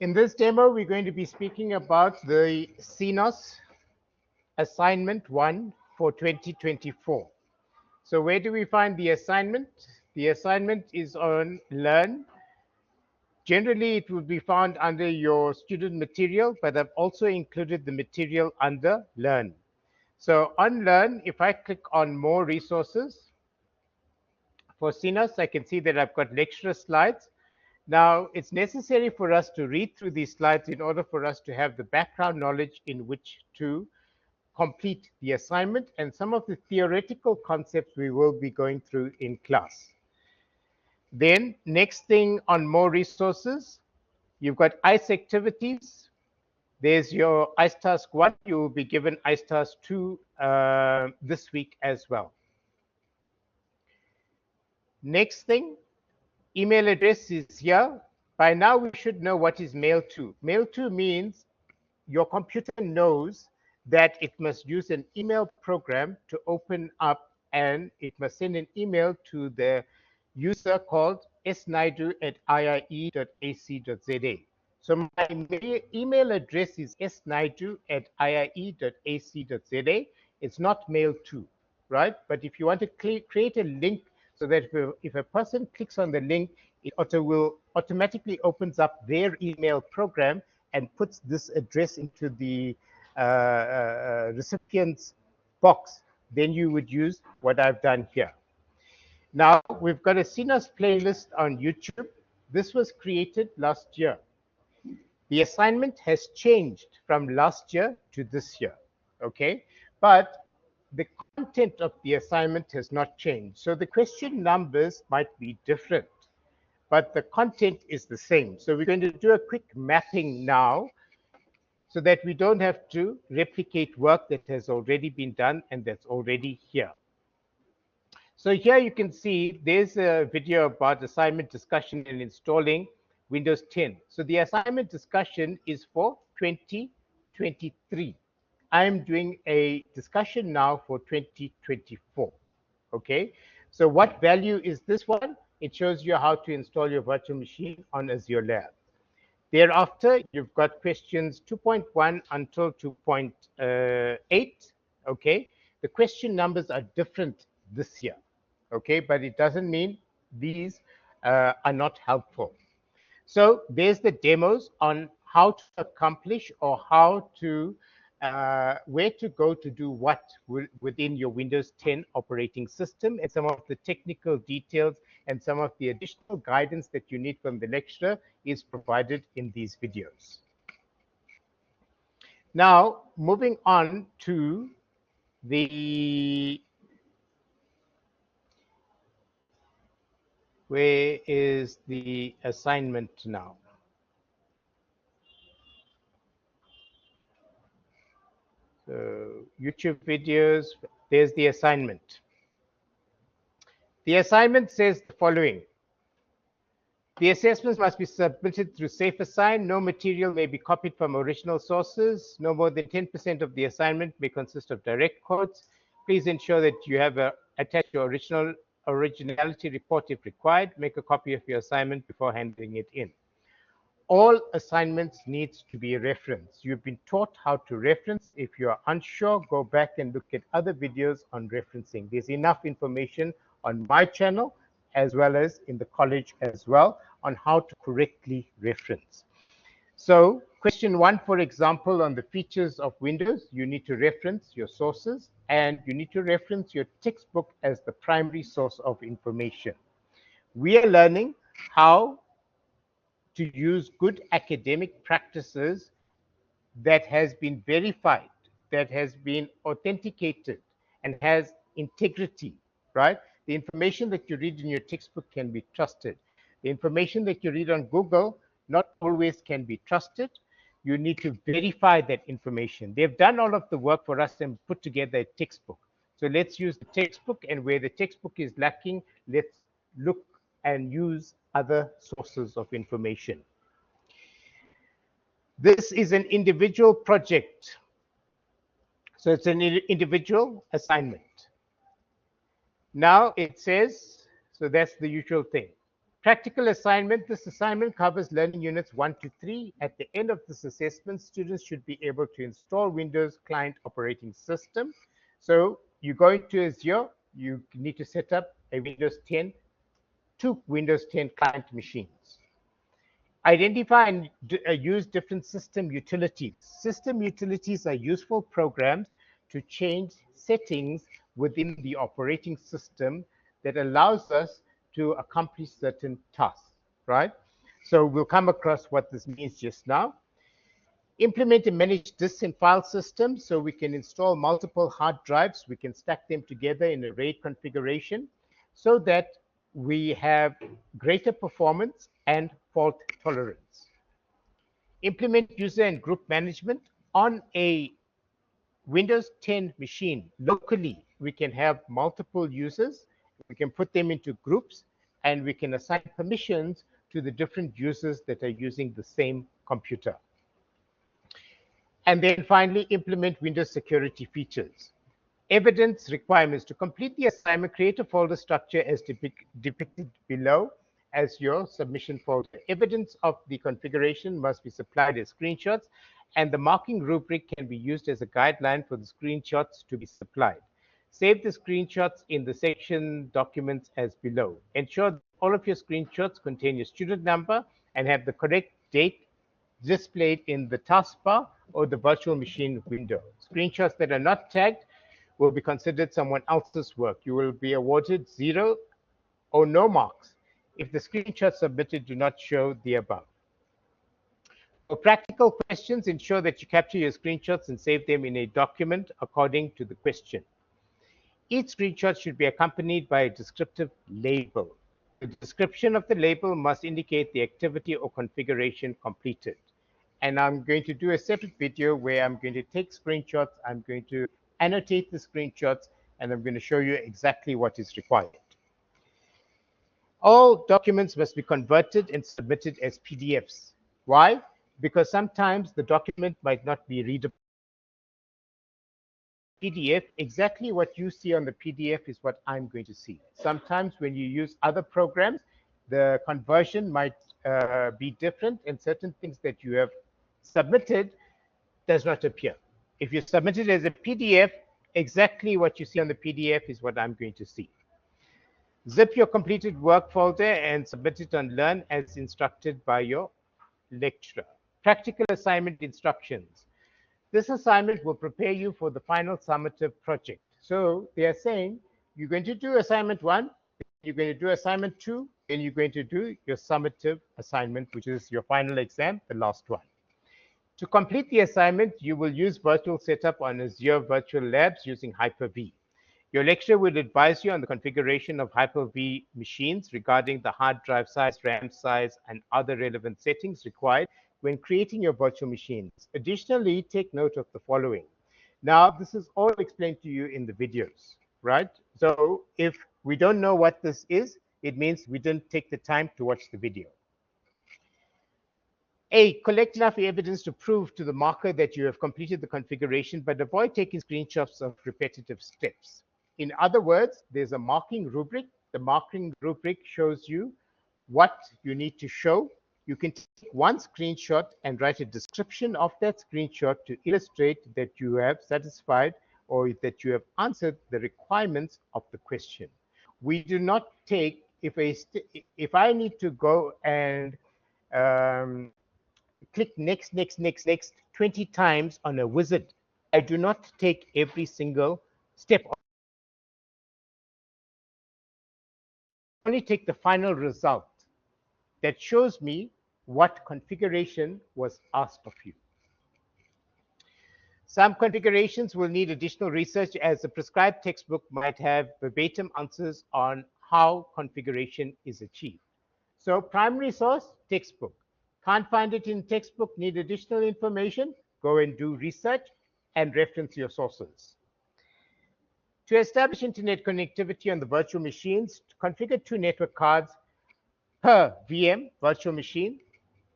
In this demo, we're going to be speaking about the CNOS Assignment One for 2024. So where do we find the assignment? The assignment is on Learn. Generally, it will be found under your student material, but I've also included the material under Learn. So on Learn, if I click on More Resources, for CNOS, I can see that I've got lecturer slides. Now, it's necessary for us to read through these slides in order for us to have the background knowledge in which to complete the assignment and some of the theoretical concepts we will be going through in class. Then, next thing on More Resources, you've got ICE activities. There's your ICE Task 1. You will be given ICE Task 2 this week as well. Next thing, email address is here. By now, we should know what is mail to. Mail to means your computer knows that it must use an email program to open up, and it must send an email to the user called snaidu@iie.ac.za. So my email address is snaidu@iie.ac.za. It's not mail to, right? But if you want to create a link so that if a person clicks on the link, it will automatically opens up their email program and puts this address into the recipient's box, then you would use what I've done here. Now, we've got a CNOS playlist on YouTube. This was created last year. The assignment has changed from last year to this year, okay? But the content of the assignment has not changed. So the question numbers might be different, but the content is the same. So we're going to do a quick mapping now so that we don't have to replicate work that has already been done and that's already here. So here you can see there's a video about assignment discussion and installing Windows 10. So the assignment discussion is for 2023. I'm doing a discussion now for 2024. Okay, so what value is this one? It shows you how to install your virtual machine on Azure Lab. Thereafter, you've got questions 2.1 until 2.8. Okay, the question numbers are different this year. Okay, but it doesn't mean these are not helpful. So there's the demos on how to accomplish or how to where to go to do what within your Windows 10 operating system, and some of the technical details and some of the additional guidance that you need from the lecturer is provided in these videos. Now, moving on to where is the assignment now? So YouTube videos, there's the assignment. The assignment says the following. The assessments must be submitted through SafeAssign. No material may be copied from original sources. No more than 10% of the assignment may consist of direct quotes. Please ensure that you have attached your originality report if required. Make a copy of your assignment before handing it in. All assignments needs to be referenced. You've been taught how to reference. If you are unsure, go back and look at other videos on referencing. There's enough information on my channel as well as in the college as well on how to correctly reference. So question 1, for example, on the features of Windows, you need to reference your sources and you need to reference your textbook as the primary source of information. We are learning how to use good academic practices that has been verified, that has been authenticated and has integrity, right? The information that you read in your textbook can be trusted. The information that you read on Google not always can be trusted. You need to verify that information. They've done all of the work for us and put together a textbook. So let's use the textbook, and where the textbook is lacking, let's look and use other sources of information. This is an individual project. So it's an individual assignment. Now it says, so that's the usual thing. Practical assignment. This assignment covers learning units 1 to 3. At the end of this assessment, students should be able to install Windows client operating system. So you go into Azure, you need to set up a Windows 10, 2 Windows 10 client machines. Identify and use different system utilities. System utilities are useful programs to change settings within the operating system that allows us to accomplish certain tasks, right? So we'll come across what this means just now. Implement and manage disk and file systems, so we can install multiple hard drives. We can stack them together in a RAID configuration so that we have greater performance and fault tolerance. Implement user and group management. On a Windows 10 machine locally, we can have multiple users. We can put them into groups, and we can assign permissions to the different users that are using the same computer. And then finally, implement Windows security features. Evidence requirements. To complete the assignment, create a folder structure as depicted below as your submission folder. Evidence of the configuration must be supplied as screenshots, and the marking rubric can be used as a guideline for the screenshots to be supplied. Save the screenshots in the section documents as below. Ensure that all of your screenshots contain your student number and have the correct date displayed in the taskbar or the virtual machine window. Screenshots that are not tagged will be considered someone else's work. You will be awarded 0 or no marks if the screenshots submitted do not show the above. For practical questions, ensure that you capture your screenshots and save them in a document according to the question. Each screenshot should be accompanied by a descriptive label. The description of the label must indicate the activity or configuration completed. And I'm going to do a separate video where I'm going to take screenshots, I'm going to annotate the screenshots, and I'm going to show you exactly what is required. All documents must be converted and submitted as PDFs. Why? Because sometimes the document might not be readable. PDF, exactly what you see on the PDF is what I'm going to see. Sometimes when you use other programs, the conversion might be different, and certain things that you have submitted does not appear. If you submit it as a PDF, exactly what you see on the PDF is what I'm going to see. Zip your completed work folder and submit it on Learn as instructed by your lecturer. Practical assignment instructions. This assignment will prepare you for the final summative project. So they are saying you're going to do assignment 1, you're going to do assignment 2, and you're going to do your summative assignment, which is your final exam, the last one. To complete the assignment, you will use virtual setup on Azure Virtual Labs using Hyper-V. Your lecturer will advise you on the configuration of Hyper-V machines regarding the hard drive size, RAM size, and other relevant settings required when creating your virtual machines. Additionally, take note of the following. Now, this is all explained to you in the videos, right? So if we don't know what this is, it means we didn't take the time to watch the video. A, collect enough evidence to prove to the marker that you have completed the configuration, but avoid taking screenshots of repetitive steps. In other words, there's a marking rubric. The marking rubric shows you what you need to show. You can take one screenshot and write a description of that screenshot to illustrate that you have satisfied or that you have answered the requirements of the question. We do not take, if I need to go and click next 20 times on a wizard, I do not take every single step. I only take the final result that shows me what configuration was asked of you. Some configurations will need additional research, as the prescribed textbook might have verbatim answers on how configuration is achieved. So primary source, textbook. Can't find it in textbook, need additional information, go and do research and reference your sources. To establish internet connectivity on the virtual machines, configure 2 network cards per VM virtual machine,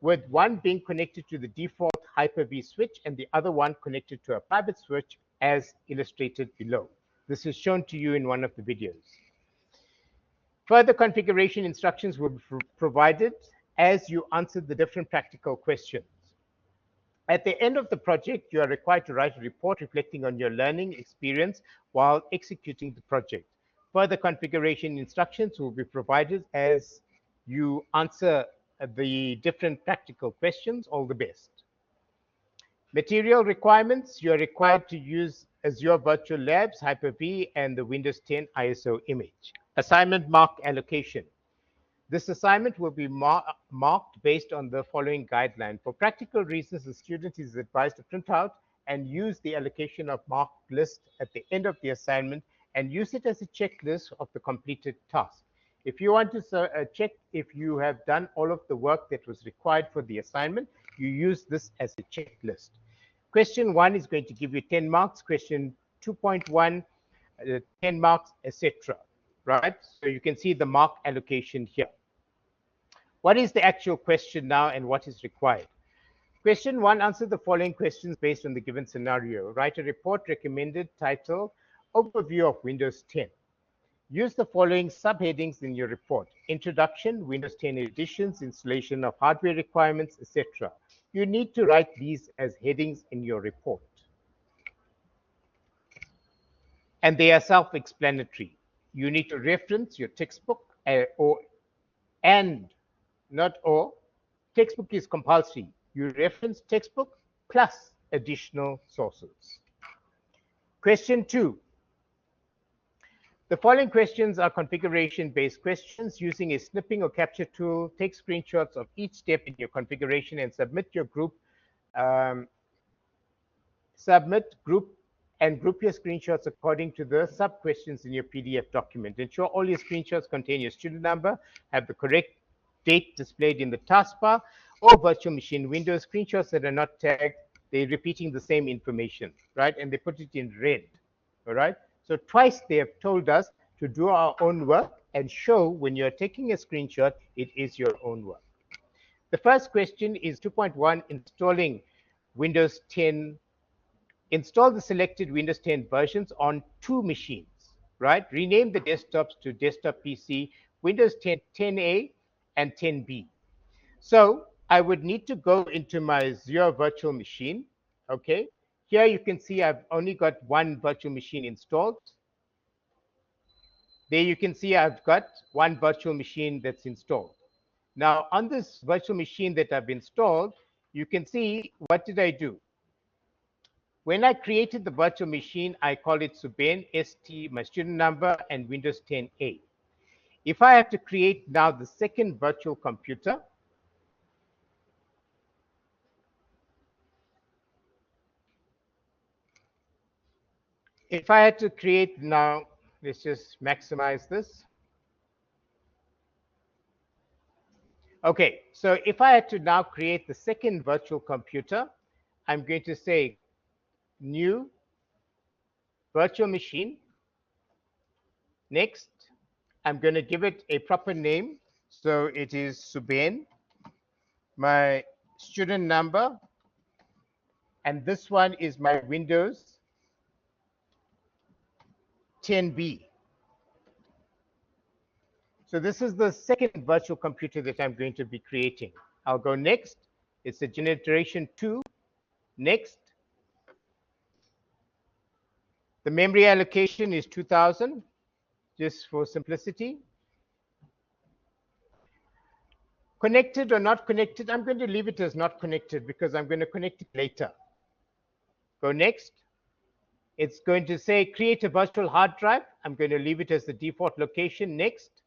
with one being connected to the default Hyper-V switch and the other one connected to a private switch as illustrated below. This is shown to you in one of the videos. Further configuration instructions will be provided as you answer the different practical questions. At the end of the project, you are required to write a report reflecting on your learning experience while executing the project. Further configuration instructions will be provided as you answer the different practical questions. All the best. Material requirements, you're required to use Azure Virtual Labs, Hyper-V, and the Windows 10 ISO image. Assignment mark allocation. This assignment will be marked based on the following guideline. For practical reasons, the student is advised to print out and use the allocation of marked list at the end of the assignment and use it as a checklist of the completed task. If you want to check if you have done all of the work that was required for the assignment, you use this as a checklist. Question 1 is going to give you 10 marks, question 2.1, 10 marks, etc. Right? So you can see the mark allocation here. What is the actual question now and what is required? Question 1, answer the following questions based on the given scenario. Write a report recommended title, Overview of Windows 10. Use the following subheadings in your report. Introduction, Windows 10 editions, installation of hardware requirements, etc. You need to write these as headings in your report. And they are self-explanatory. You need to reference your textbook textbook is compulsory. You reference textbook plus additional sources. Question 2. The following questions are configuration-based questions. Using a snipping or capture tool, take screenshots of each step in your configuration and group your screenshots according to the sub-questions in your PDF document. Ensure all your screenshots contain your student number, have the correct date displayed in the taskbar or virtual machine window. Screenshots that are not tagged, they're repeating the same information, right? And they put it in red, all right? So twice they have told us to do our own work and show when you're taking a screenshot, it is your own work. The first question is 2.1, installing Windows 10. Install the selected Windows 10 versions on 2 machines, right? Rename the desktops to desktop PC, Windows 10 10A and 10B. So I would need to go into my Azure virtual machine, okay? Here you can see I've only got one virtual machine installed. There you can see I've got one virtual machine that's installed. Now on this virtual machine that I've installed, you can see what did I do? When I created the virtual machine, I called it Suben, ST, my student number, and Windows 10A. If I have to create now the second virtual computer, if I had to create now, let's just maximize this. Okay, so if I had to now create the second virtual computer, I'm going to say new virtual machine. Next, I'm going to give it a proper name. So it is Suben, my student number, and this one is my Windows 10B. So this is the second virtual computer that I'm going to be creating. I'll go next. It's a generation 2. Next. The memory allocation is 2000, just for simplicity. Connected or not connected, I'm going to leave it as not connected because I'm going to connect it later. Go next. It's going to say create a virtual hard drive. I'm going to leave it as the default location. Next.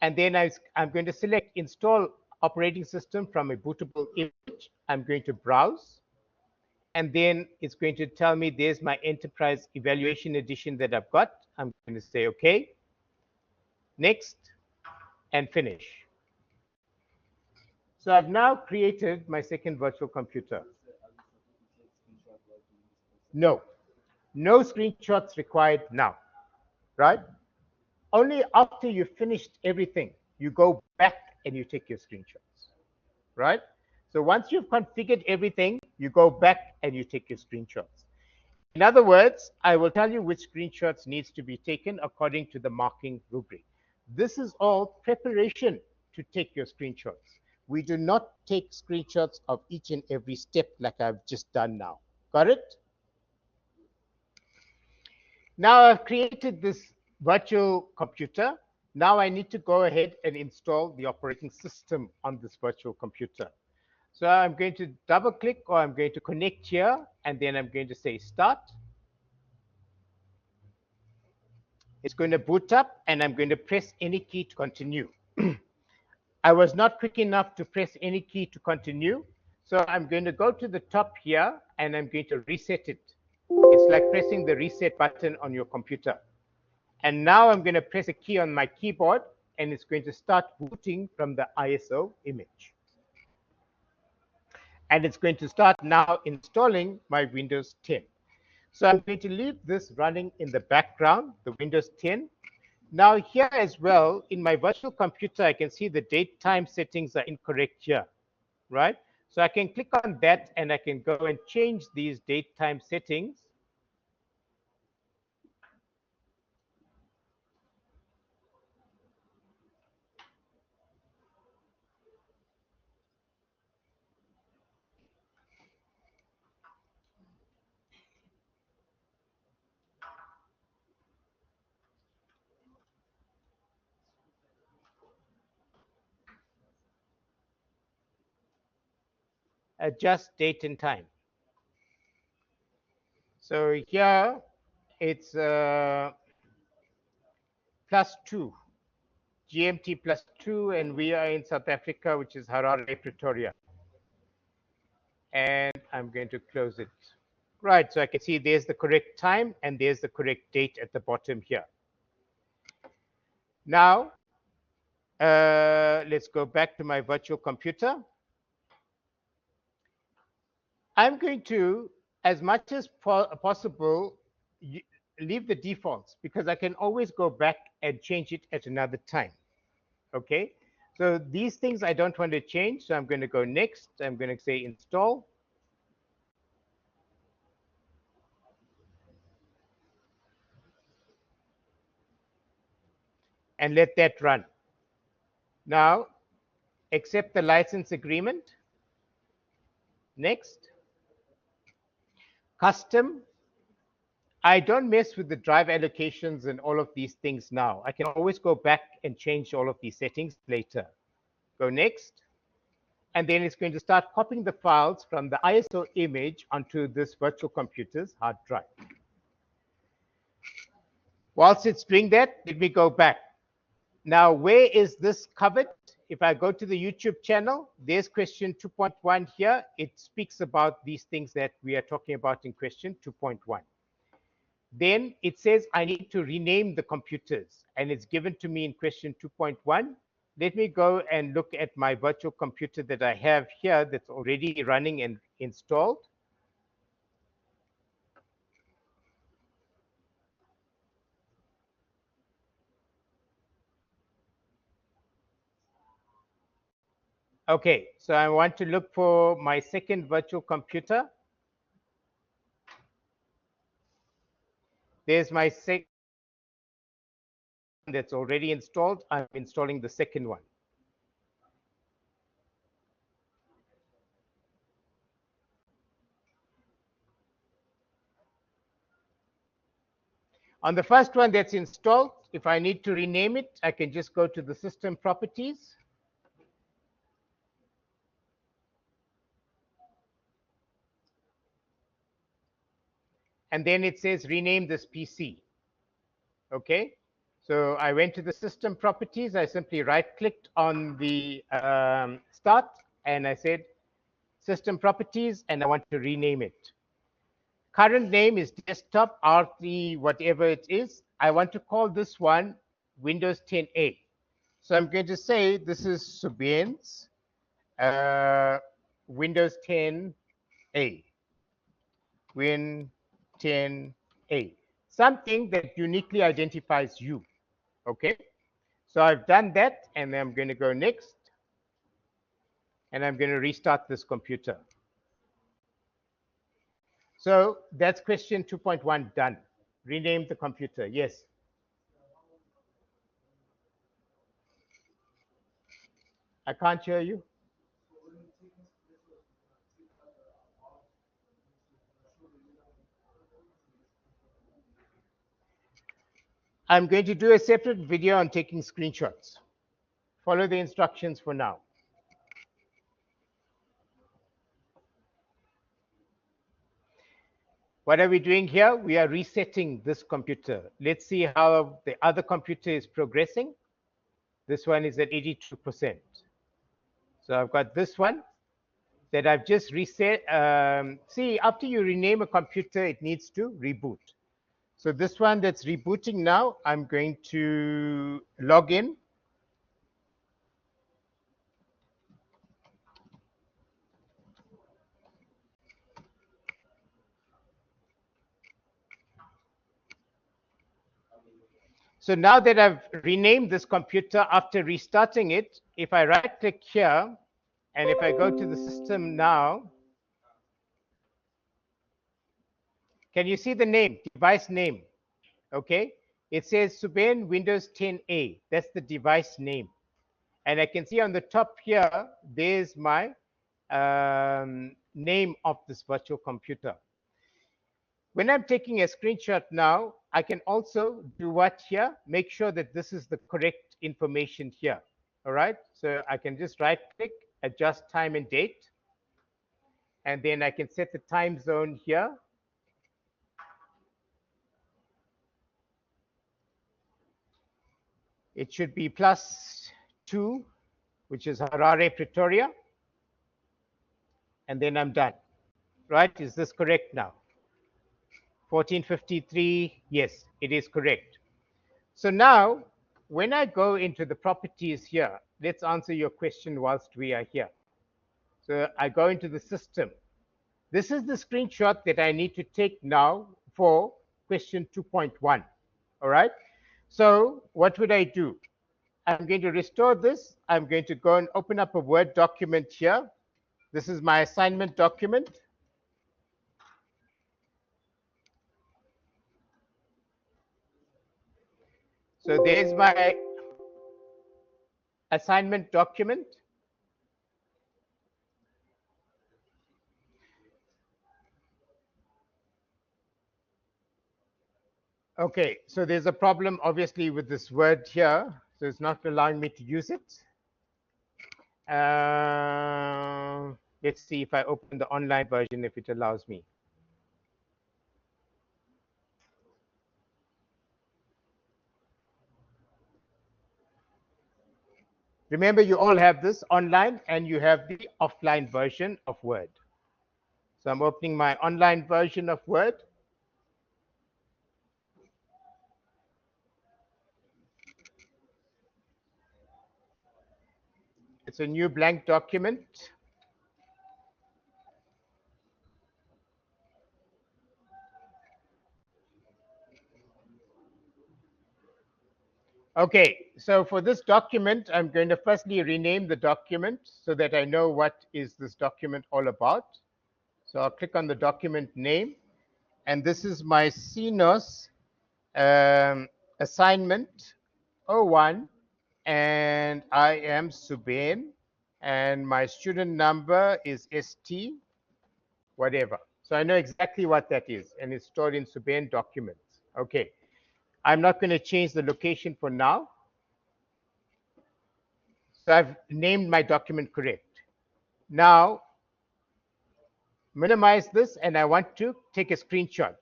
And then I'm going to select install operating system from a bootable image. I'm going to browse. And then it's going to tell me there's my enterprise evaluation edition that I've got. I'm going to say OK. Next. And finish. So I've now created my second virtual computer. No. No screenshots required now, right? Only after you've finished everything, you go back and you take your screenshots, right? So once you've configured everything, you go back and you take your screenshots. In other words, I will tell you which screenshots needs to be taken according to the marking rubric. This is all preparation to take your screenshots. We do not take screenshots of each and every step like I've just done now. Got it? Now I've created this virtual computer. Now I need to go ahead and install the operating system on this virtual computer. So I'm going to double click, or I'm going to connect here, and then I'm going to say start. It's going to boot up, and I'm going to press any key to continue. I was not quick enough to press any key to continue, so I'm going to go to the top here, and I'm going to reset it. It's like pressing the reset button on your computer. And now I'm going to press a key on my keyboard, and it's going to start booting from the ISO image. And it's going to start now installing my Windows 10. So I'm going to leave this running in the background, the Windows 10. Now here as well, in my virtual computer, I can see the date time settings are incorrect here, right? So I can click on that, and I can go and change these date time settings. Adjust date and time. So here it's +2, GMT +2, and we are in South Africa, which is Harare, Pretoria. And I'm going to close it. Right, so I can see there's the correct time, and there's the correct date at the bottom here. Now, let's go back to my virtual computer. I'm going to, as much as possible, leave the defaults, because I can always go back and change it at another time. Okay, so these things I don't want to change, so I'm going to go next. I'm going to say install. And let that run. Now, accept the license agreement. Next. Custom. I don't mess with the drive allocations and all of these things now. I can always go back and change all of these settings later. Go next. And then it's going to start copying the files from the ISO image onto this virtual computer's hard drive. Whilst it's doing that, let me go back. Now, where is this covered? If I go to the YouTube channel, there's question 2.1 here. It speaks about these things that we are talking about in question 2.1. Then it says I need to rename the computers, and it's given to me in question 2.1. Let me go and look at my virtual computer that I have here that's already running and installed. Okay, so I want to look for my second virtual computer. There's my second that's already installed. I'm installing the second one. On the first one that's installed, if I need to rename it, I can just go to the system properties. And then it says rename this PC. Okay, so I went to the system properties. I simply right-clicked on the start, and I said system properties, and I want to rename it. Current name is desktop R3, whatever it is. I want to call this one Windows 10A. So I'm going to say this is Suben's Windows 10A. Win 10A. Something that uniquely identifies you. Okay, so I've done that, and I'm going to go next, and I'm going to restart this computer. So that's question 2.1 done. Rename the computer. Yes. I can't hear you. I'm going to do a separate video on taking screenshots. Follow the instructions for now. What are we doing here? We are resetting this computer. Let's see how the other computer is progressing. This one is at 82%. So I've got this one that I've just reset. See, after you rename a computer, it needs to reboot. So this one that's rebooting now, I'm going to log in. So now that I've renamed this computer after restarting it, if I right click here, and if I go to the system now, can you see the name, device name? Okay, it says Suben Windows 10A. That's the device name. And I can see on the top here, there's my name of this virtual computer. When I'm taking a screenshot now, I can also do what here? Make sure that this is the correct information here. All right, so I can just right click, adjust time and date, and then I can set the time zone here. It should be +2, which is Harare, Pretoria, and then I'm done. Right, is this correct now? 1453, yes, it is correct. So now, when I go into the properties here, let's answer your question whilst we are here. So I go into the system. This is the screenshot that I need to take now for question 2.1. All right. So what would I do? I'm going to restore this. I'm going to go and open up a Word document here. This is my assignment document. So there's my assignment document. Okay, so there's a problem obviously with this word here. So it's not allowing me to use it. Let's see if I open the online version, if it allows me. Remember, you all have this online and you have the offline version of Word. So I'm opening my online version of Word. It's a new blank document. Okay, so for this document, I'm going to firstly rename the document so that I know what is this document all about. So I'll click on the document name, and this is my CNOS Assignment One, and I am Suben, and my student number is ST, whatever. So I know exactly what that is, and it's stored in Suben documents. Okay, I'm not going to change the location for now. So I've named my document correct. Now, minimize this, and I want to take a screenshot.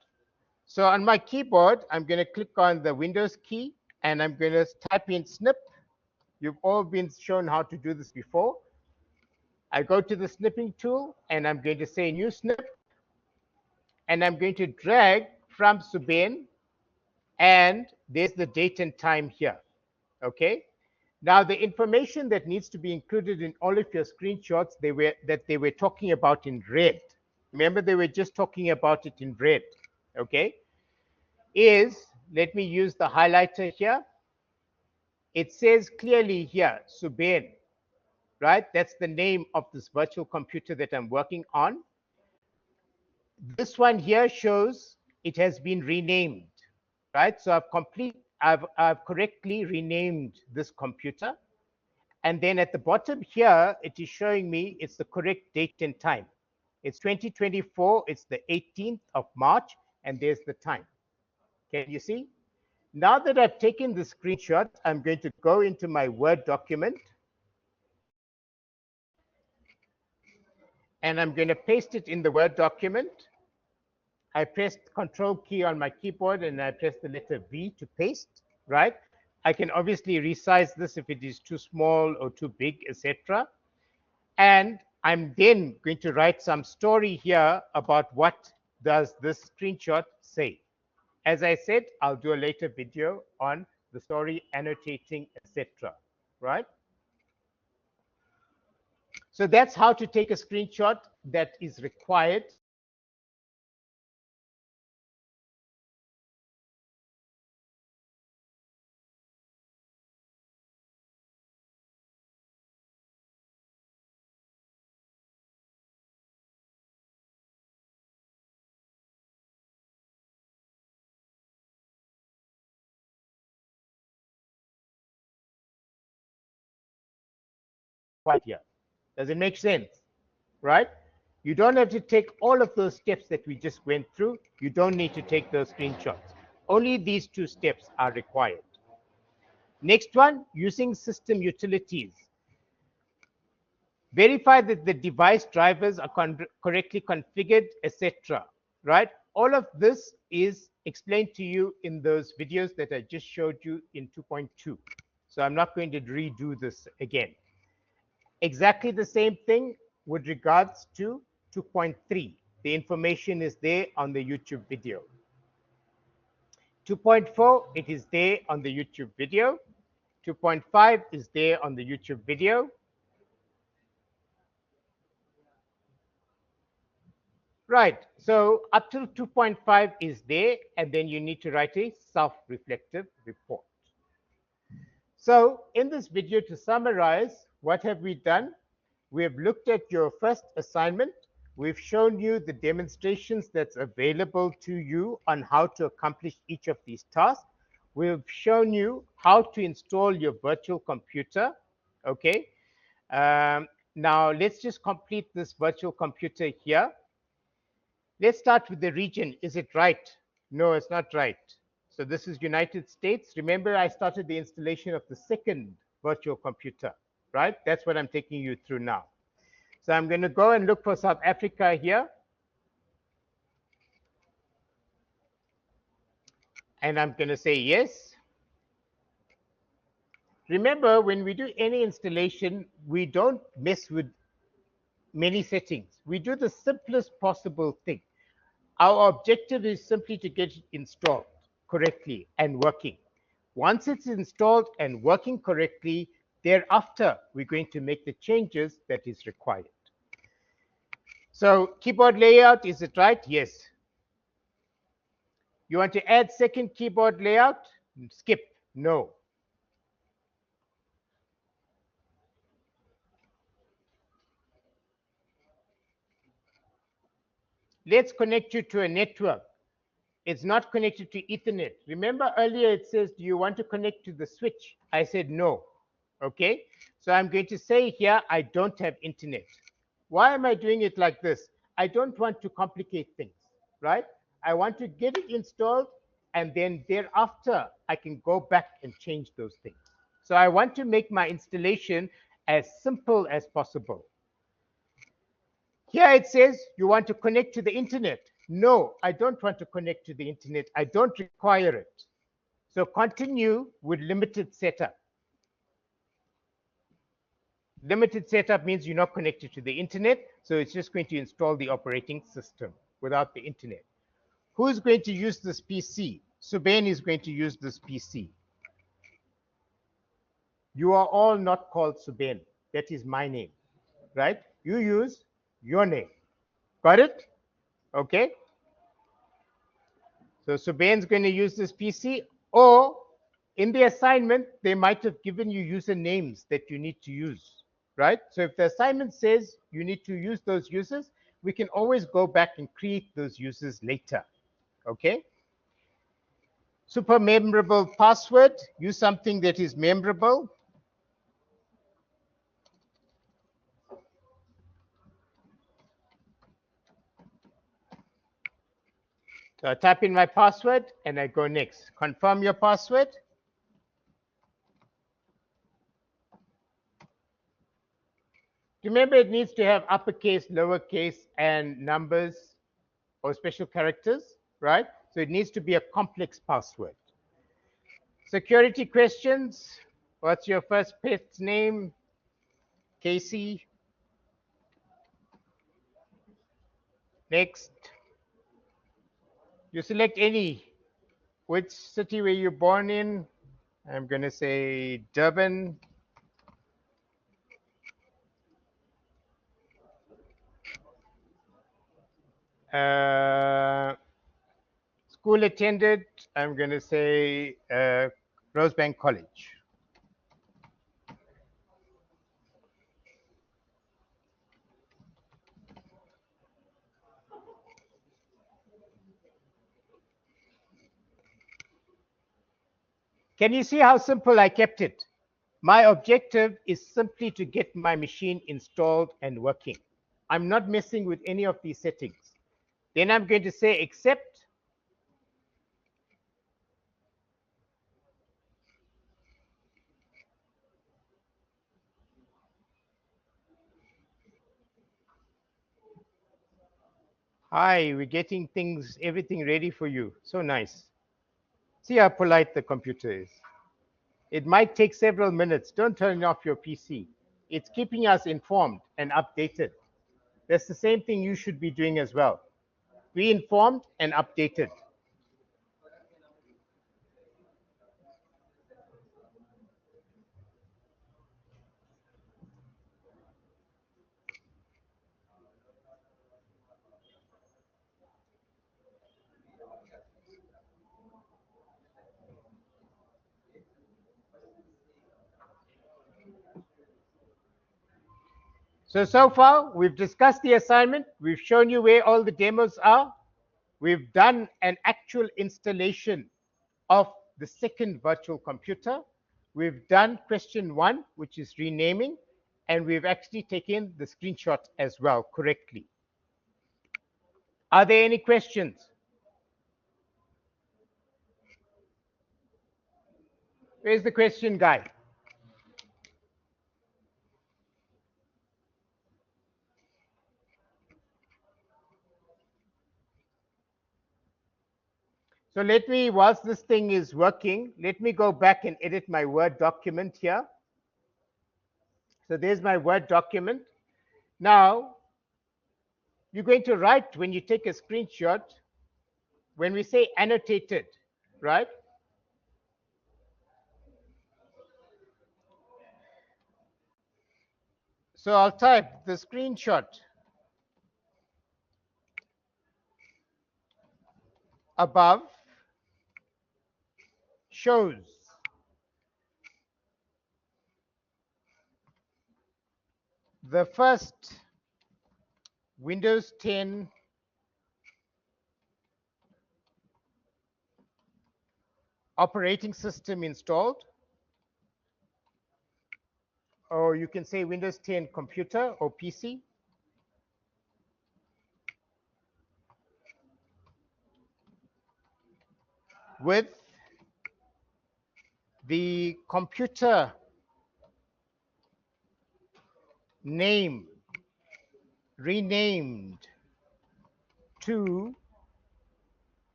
So on my keyboard, I'm going to click on the Windows key, and I'm going to type in snip. You've all been shown how to do this before. I go to the snipping tool, and I'm going to say new snip, and I'm going to drag from Suben, and there's the date and time here. Okay. Now, the information that needs to be included in all of your screenshots, that they were talking about in red. Remember, they were just talking about it in red. Okay. Is, let me use the highlighter here. It says clearly here, Suben, right? That's the name of this virtual computer that I'm working on. This one here shows it has been renamed, right? So I've correctly renamed this computer. And then at the bottom here, it is showing me it's the correct date and time. It's 2024, it's the 18th of March, and there's the time. Can you see? Now that I've taken the screenshot, I'm going to go into my Word document, and I'm going to paste it in the Word document. I pressed Control key on my keyboard, and I pressed the letter V to paste, right? I can obviously resize this if it is too small or too big, etc. And I'm then going to write some story here about what does this screenshot say. As I said, I'll do a later video on the story, annotating, etc. Right? So that's how to take a screenshot that is required. Here. Does it make sense? Right? You don't have to take all of those steps that we just went through. You don't need to take those screenshots. Only these two steps are required. Next one, using system utilities. Verify that the device drivers are correctly configured, etc. Right? All of this is explained to you in those videos that I just showed you in 2.2. So I'm not going to redo this again. Exactly the same thing with regards to 2.3. The information is there on the YouTube video. 2.4, it is there on the YouTube video. 2.5 is there on the YouTube video. Right, so up to 2.5 is there, and then you need to write a self-reflective report. So in this video, to summarize, what have we done? We have looked at your first assignment. We've shown you the demonstrations that's available to you on how to accomplish each of these tasks. We've shown you how to install your virtual computer, okay? Now, let's just complete this virtual computer here. Let's start with the region. Is it right? No, it's not right. So this is United States. Remember, I started the installation of the second virtual computer, right? That's what I'm taking you through now. So I'm going to go and look for South Africa here. And I'm going to say yes. Remember, when we do any installation, we don't mess with many settings. We do the simplest possible thing. Our objective is simply to get it installed correctly and working. Once it's installed and working correctly, thereafter, we're going to make the changes that is required. So keyboard layout, is it right? Yes. You want to add second keyboard layout? Skip. No. Let's connect you to a network. It's not connected to Ethernet. Remember earlier it says, do you want to connect to the switch? I said no. Okay. So I'm going to say here, I don't have internet. Why am I doing it like this? I don't want to complicate things, right? I want to get it installed, and then thereafter, I can go back and change those things. So I want to make my installation as simple as possible. Here it says you want to connect to the internet. No, I don't want to connect to the internet. I don't require it. So continue with limited setup. Limited setup means you're not connected to the internet, so it's just going to install the operating system without the internet. Who's going to use this PC? Suben is going to use this PC. You are all not called Suben. That is my name, right? You use your name. Got it? Okay. So Suben's going to use this PC, or in the assignment, they might have given you usernames that you need to use, right? So if the assignment says you need to use those users, we can always go back and create those users later, okay? Super memorable password, use something that is memorable. So I type in my password and I go next. Confirm your password. Remember, it needs to have uppercase, lowercase, and numbers or special characters, right? So it needs to be a complex password. Security questions. What's your first pet's name? Casey. Next. You select any. Which city were you born in? I'm going to say Durban. School attended. I'm going to say Rosebank College. Can you see how simple I kept it? My objective is simply to get my machine installed and working. I'm not messing with any of these settings. Then I'm going to say accept. Hi, we're getting things, everything ready for you. So nice. See how polite the computer is. It might take several minutes. Don't turn off your PC. It's keeping us informed and updated. That's the same thing you should be doing as well. Be informed and updated. So far, we've discussed the assignment. We've shown you where all the demos are. We've done an actual installation of the second virtual computer. We've done question 1, which is renaming, and we've actually taken the screenshot as well correctly. Are there any questions? Where's the question guy? So let me, whilst this thing is working, let me go back and edit my Word document here. So there's my Word document. Now, you're going to write, when you take a screenshot, when we say annotated, right? So I'll type the screenshot above shows the first Windows 10 operating system installed, or you can say Windows 10 computer or PC, with the computer name renamed to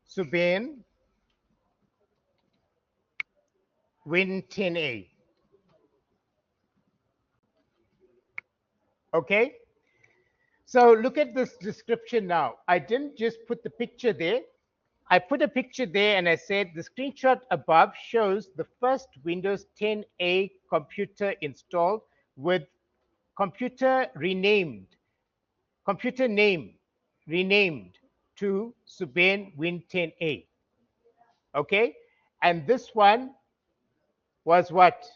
Suben Win 10A. Okay? So look at this description now. I didn't just put the picture there. I put a picture there and I said the screenshot above shows the first Windows 10A computer installed with computer name renamed to Suben Win 10A. Okay? And this one was what?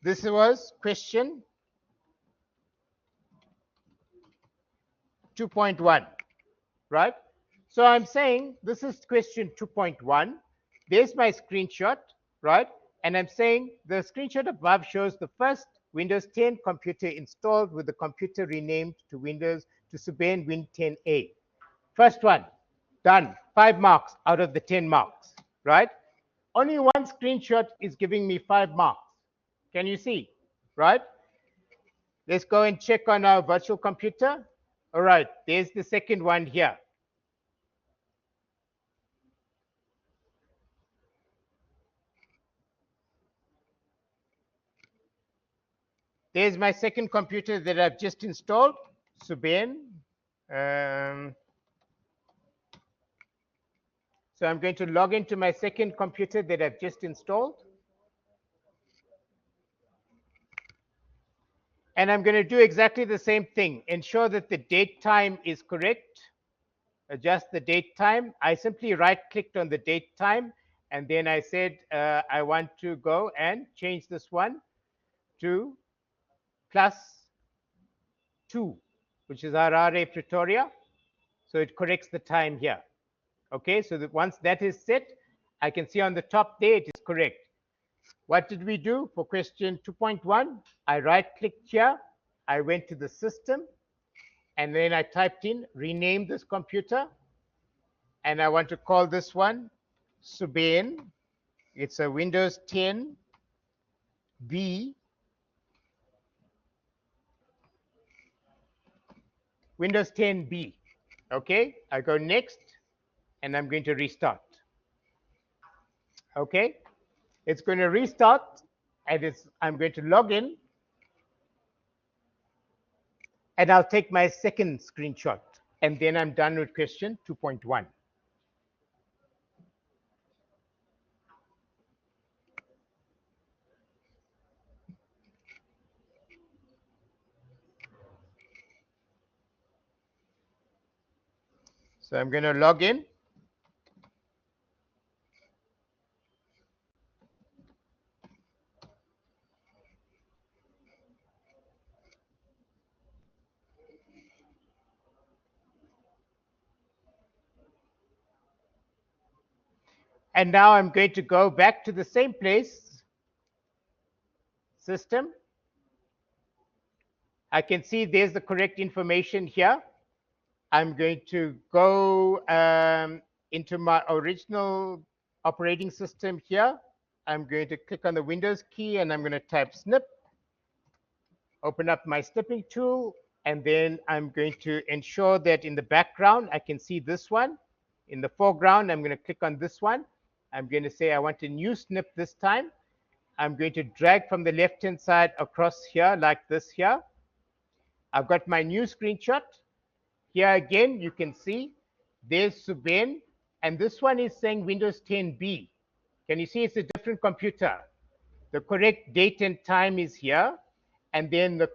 This was question 2.1, right? So I'm saying this is question 2.1. There's my screenshot, right? And I'm saying the screenshot above shows the first Windows 10 computer installed with the computer renamed to Suben Win 10A. First one, done. 5 marks out of the 10 marks, right? Only one screenshot is giving me 5 marks. Can you see, right? Let's go and check on our virtual computer. All right, there's the second one here. There's my second computer that I've just installed, Suben. So I'm going to log into my second computer that I've just installed. And I'm going to do exactly the same thing. Ensure that the date time is correct. Adjust the date time. I simply right-clicked on the date time, and then I said I want to go and change this one to +2, which is Harare, Pretoria. So it corrects the time here. Okay, so that once that is set, I can see on the top there it is correct. What did we do for question 2.1? I right-clicked here. I went to the system, and then I typed in rename this computer, and I want to call this one Suben. It's a Windows 10 B. Windows 10 B. Okay, I go next, and I'm going to restart. Okay, it's going to restart, and I'm going to log in, and I'll take my second screenshot, and then I'm done with question 2.1. So I'm going to log in. And now I'm going to go back to the same place, system. I can see there's the correct information here. I'm going to go into my original operating system here. I'm going to click on the Windows key, and I'm going to type snip, open up my snipping tool, and then I'm going to ensure that in the background, I can see this one. In the foreground, I'm going to click on this one. I'm going to say I want a new snip this time. I'm going to drag from the left-hand side across here like this here. I've got my new screenshot. Here again, you can see there's Suben, and this one is saying Windows 10B. Can you see it's a different computer? The correct date and time is here, and then the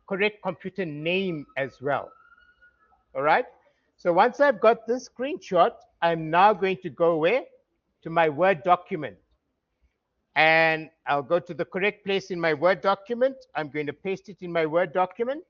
correct computer name as well. All right? So once I've got this screenshot, I'm now going to go where? To my Word document. And I'll go to the correct place in my Word document. I'm going to paste it in my Word document.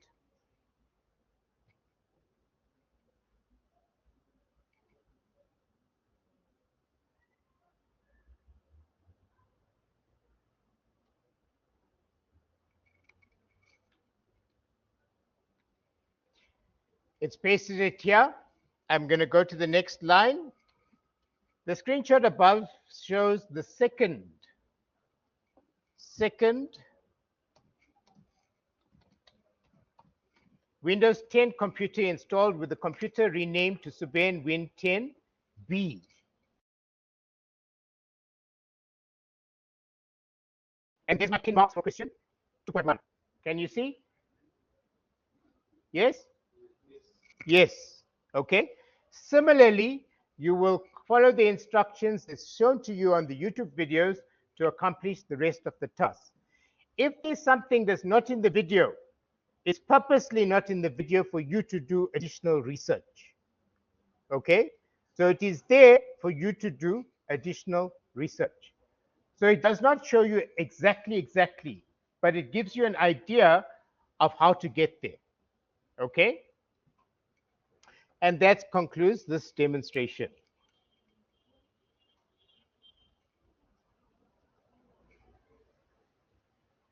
It's pasted it here. I'm going to go to the next line. The screenshot above shows the second Windows 10 computer installed with the computer renamed to Suben Win 10B. And there's my 10 marks for question 2.1. Can you see? Yes? Yes. Okay. Similarly, you will follow the instructions as shown to you on the YouTube videos to accomplish the rest of the task. If there's something that's not in the video, it's purposely not in the video for you to do additional research. Okay? So it is there for you to do additional research. So it does not show you exactly, but it gives you an idea of how to get there. Okay? And that concludes this demonstration.